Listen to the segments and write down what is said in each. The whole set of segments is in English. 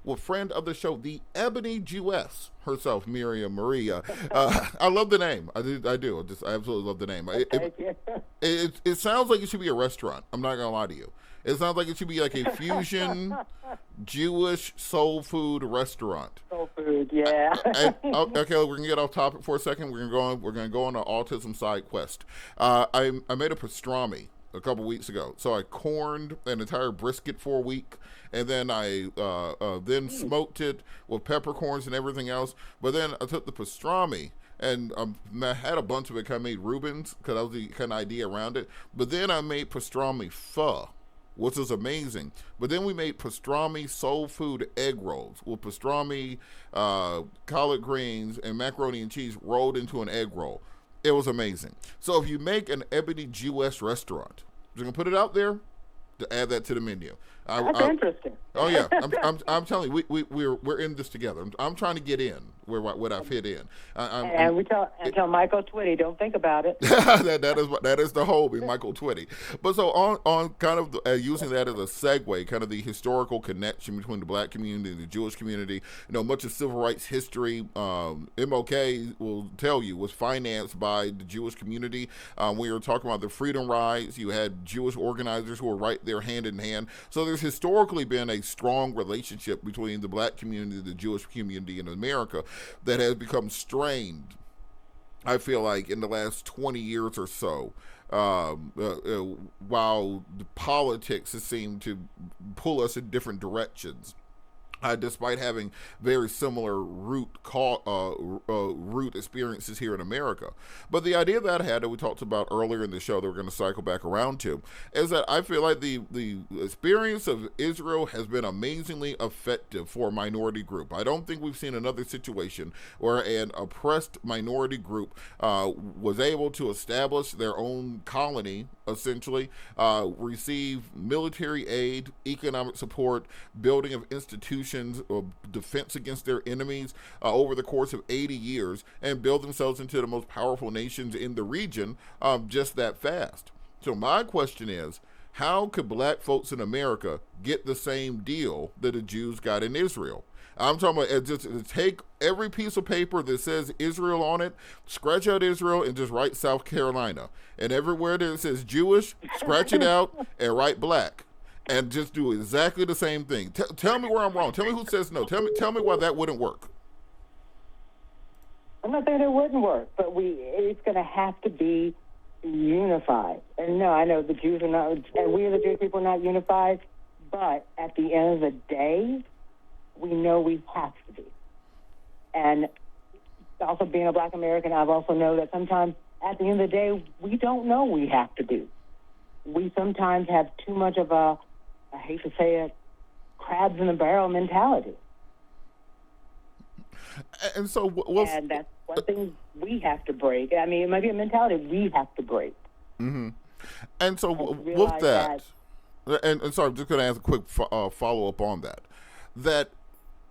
with friend of the show, the Ebony Jewess herself, Mariam Maria. I love the name. I do. I absolutely love the name. Okay, yeah. It sounds like it should be a restaurant. I'm not gonna lie to you. It sounds like it should be like a fusion Jewish soul food restaurant. Soul food, yeah. Okay, we're gonna get off topic for a second. We're gonna go on an autism side quest. I made a pastrami a couple weeks ago. So I corned an entire brisket for a week, and then I then smoked it with peppercorns and everything else. But then I took the pastrami and I had a bunch of it. Kind of made Rubens because that was the kind of idea around it. But then I made pastrami pho, which is amazing. But then we made pastrami soul food egg rolls with pastrami, collard greens, and macaroni and cheese rolled into an egg roll. It was amazing. So if you make an Ebony Jewess restaurant, you're gonna put it out there to add that to the menu. That's interesting. Oh yeah, I'm telling you, we're in this together. I'm trying to get in where I fit in. And we tell Michael Twitty, don't think about it. that is the whole Michael Twitty. But so on kind of using that as a segue, kind of the historical connection between the black community and the Jewish community. Much of civil rights history, MLK will tell you, was financed by the Jewish community. We were talking about the Freedom Rides. You had Jewish organizers who were right there hand in hand. So there's historically been a strong relationship between the black community and the Jewish community in America that has become strained, I feel like, in the last 20 years or so, while the politics has seemed to pull us in different directions. Despite having very similar root experiences here in America. But the idea that I had that we talked about earlier in the show that we're going to cycle back around to is that I feel like the experience of Israel has been amazingly effective for a minority group. I don't think we've seen another situation where an oppressed minority group was able to establish their own colony, essentially, receive military aid, economic support, building of institutions, or defense against their enemies over the course of 80 years, and build themselves into the most powerful nations in the region just that fast. So my question is, how could black folks in America get the same deal that the Jews got in Israel? I'm talking about just take every piece of paper that says Israel on it, scratch out Israel, and just write South Carolina. And everywhere that it says Jewish, scratch it out and write black. And just do exactly the same thing. Tell me where I'm wrong. Tell me who says no. Tell me why that wouldn't work. I'm not saying it wouldn't work, but it's going to have to be unified. And no, I know the Jews are not, and we, the Jewish people, are not unified. But at the end of the day, we know we have to be. And also being a black American, I've also know that sometimes at the end of the day, we don't know we have to be. We sometimes have too much of a, I hate to say it, crabs in the barrel mentality. And so, and that's one thing we have to break. I mean, it might be a mentality we have to break. Mm-hmm. And so, with that, and sorry, I'm just going to ask a quick follow up on that. That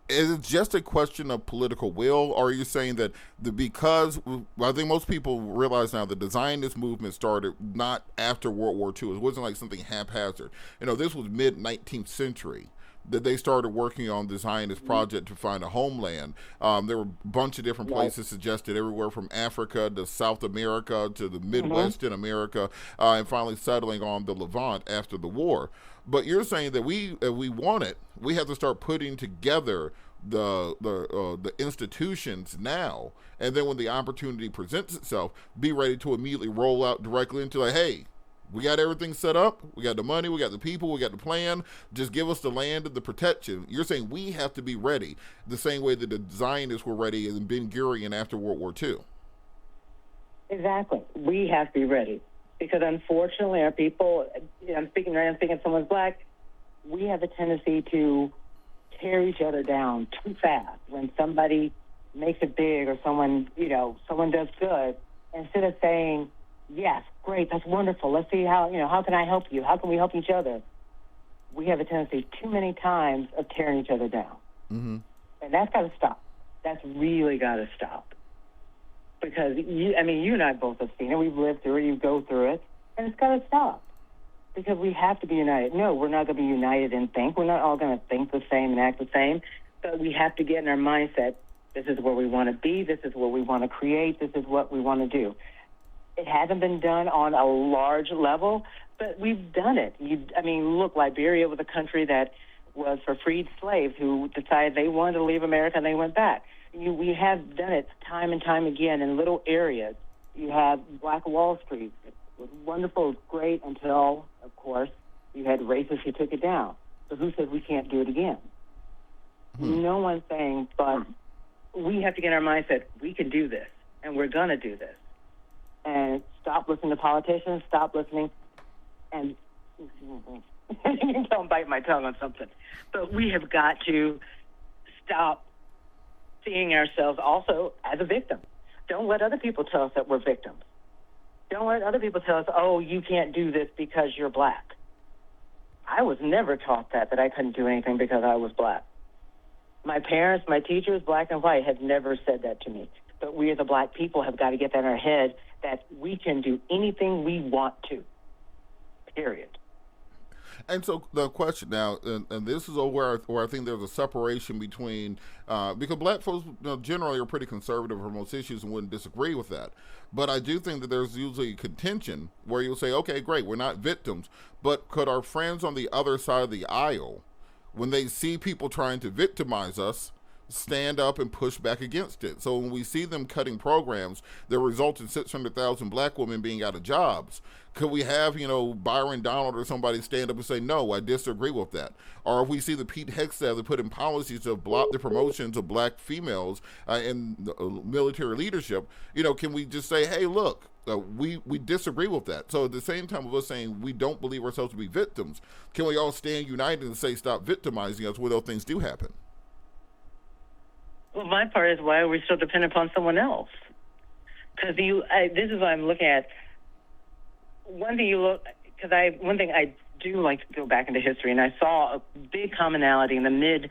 is it just a question of political will, or are you saying that because I think most people realize now the Zionist movement started not after World War II. It wasn't like something haphazard. This was mid-19th century that they started working on the Zionist project to find a homeland. There were a bunch of different places suggested, everywhere from Africa to South America to the Midwest in America, and finally settling on the Levant after the war. But you're saying that if we want it, we have to start putting together the institutions now, and then when the opportunity presents itself, be ready to immediately roll out directly into like, hey, we got everything set up, we got the money, we got the people, we got the plan, just give us the land and the protection. You're saying we have to be ready the same way that the Zionists were ready in Ben Gurion after World War II. Exactly. We have to be ready. Because unfortunately, our people, I'm speaking of someone's black, we have a tendency to tear each other down too fast. When somebody makes it big or someone does good, instead of saying, yes, great, that's wonderful, let's see how can I help you? How can we help each other? We have a tendency too many times of tearing each other down. Mm-hmm. And that's got to stop. That's really got to stop. Because, you and I both have seen it. We've lived through it. You go through it. And it's got to stop. because we have to be united. No, we're not going to be united and think. We're not all going to think the same and act the same, but we have to get in our mindset, this is where we want to be, this is what we want to create, this is what we want to do. It hasn't been done on a large level, but we've done it. Look, Liberia was a country that was for freed slaves who decided they wanted to leave America and they went back. We have done it time and time again in little areas. You have Black Wall Street. It was wonderful, it was great until, of course, you had racists who took it down. So who says we can't do it again? No one's saying, but we have to get in our mindset, we can do this, and we're going to do this. And stop listening to politicians, stop listening, and don't bite my tongue on something. But we have got to stop seeing ourselves also as a victim. Don't let other people tell us that we're victims. Don't let other people tell us, oh, you can't do this because you're black. I was never taught that I couldn't do anything because I was black. My parents, my teachers, black and white, have never said that to me. But we as a black people have got to get that in our head that we can do anything we want to, period. And so the question now, and this is where I think there's a separation between, because black folks generally are pretty conservative on most issues and wouldn't disagree with that. But I do think that there's usually contention where you'll say, okay, great, we're not victims, but could our friends on the other side of the aisle, when they see people trying to victimize us, stand up and push back against it? So when we see them cutting programs that result in 600,000 black women being out of jobs, could we have, Byron Donald or somebody stand up and say, no, I disagree with that? Or if we see the Pete Hegseth that put in policies to block the promotions of black females in military leadership, can we just say, hey, look, we disagree with that? So at the same time of us saying we don't believe ourselves to be victims, can we all stand united and say stop victimizing us when those things do happen? Well, my part is, why are we still dependent upon someone else? Because this is what I'm looking at. One thing I do like to go back into history, and I saw a big commonality in the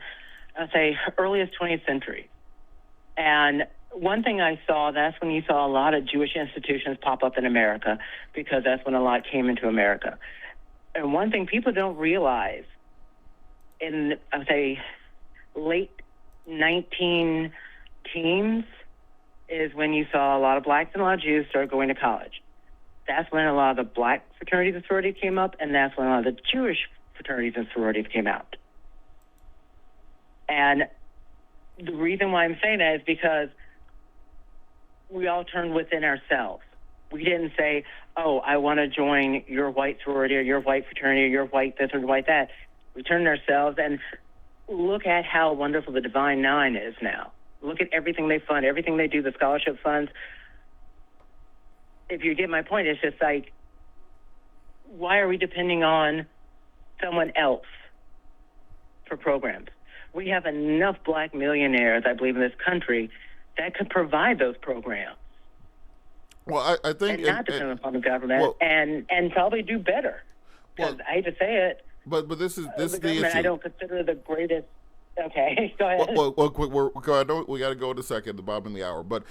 earliest 20th century. And one thing I saw, that's when you saw a lot of Jewish institutions pop up in America, because that's when a lot came into America. And one thing people don't realize, in, late 19 teens, is when you saw a lot of blacks and a lot of Jews start going to college. That's when a lot of the black fraternities and sororities came up, and that's when a lot of the Jewish fraternities and sororities came out. And the reason why I'm saying that is because we all turned within ourselves. We didn't say, oh, I want to join your white sorority or your white fraternity or your white this or white that. We turned ourselves, and look at how wonderful the Divine Nine is now. Look at everything they fund, everything they do, the scholarship funds. If you get my point, it's just like, why are we depending on someone else for programs? We have enough black millionaires, I believe, in this country that could provide those programs. Well, I think... And not depend upon the government, and probably do better. Because I hate to say it, but this is the issue. I don't consider the greatest... Okay, go ahead. We got to go in a second, the bottom of the hour. But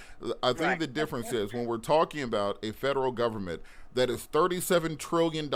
I think the difference is when we're talking about a federal government that is $37 trillion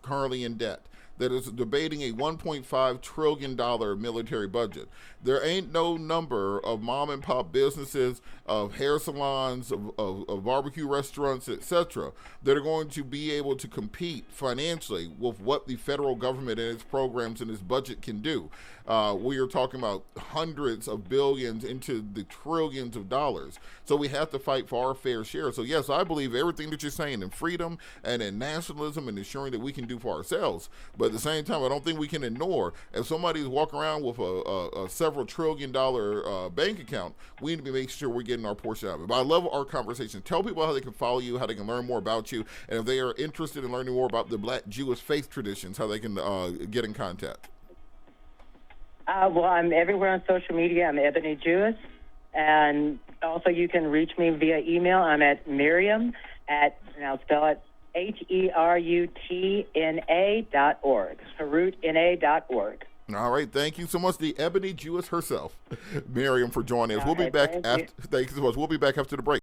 currently in debt, that is debating a $1.5 trillion military budget. There ain't no number of mom and pop businesses, of hair salons, of barbecue restaurants, etc., that are going to be able to compete financially with what the federal government and its programs and its budget can do. We are talking about hundreds of billions into the trillions of dollars. So we have to fight for our fair share. So yes, I believe everything that you're saying in freedom and in nationalism and ensuring that we can do for ourselves. But at the same time, I don't think we can ignore, if somebody's walking around with a several $trillion bank account, we need to be making sure we're getting our portion of it. But I love our conversation. Tell people how they can follow you, how they can learn more about you, and if they are interested in learning more about the Black Jewish faith traditions, how they can get in contact. Well, I'm everywhere on social media. I'm Ebony Jewess. And also you can reach me via email. I'm at Mariam and I'll spell it HERUTNA.org. HERUTNA.org. All right. Thank you so much, the Ebony Jewess herself, Mariam, for joining us. We'll be back after. Thank you so much. We'll be back after the break.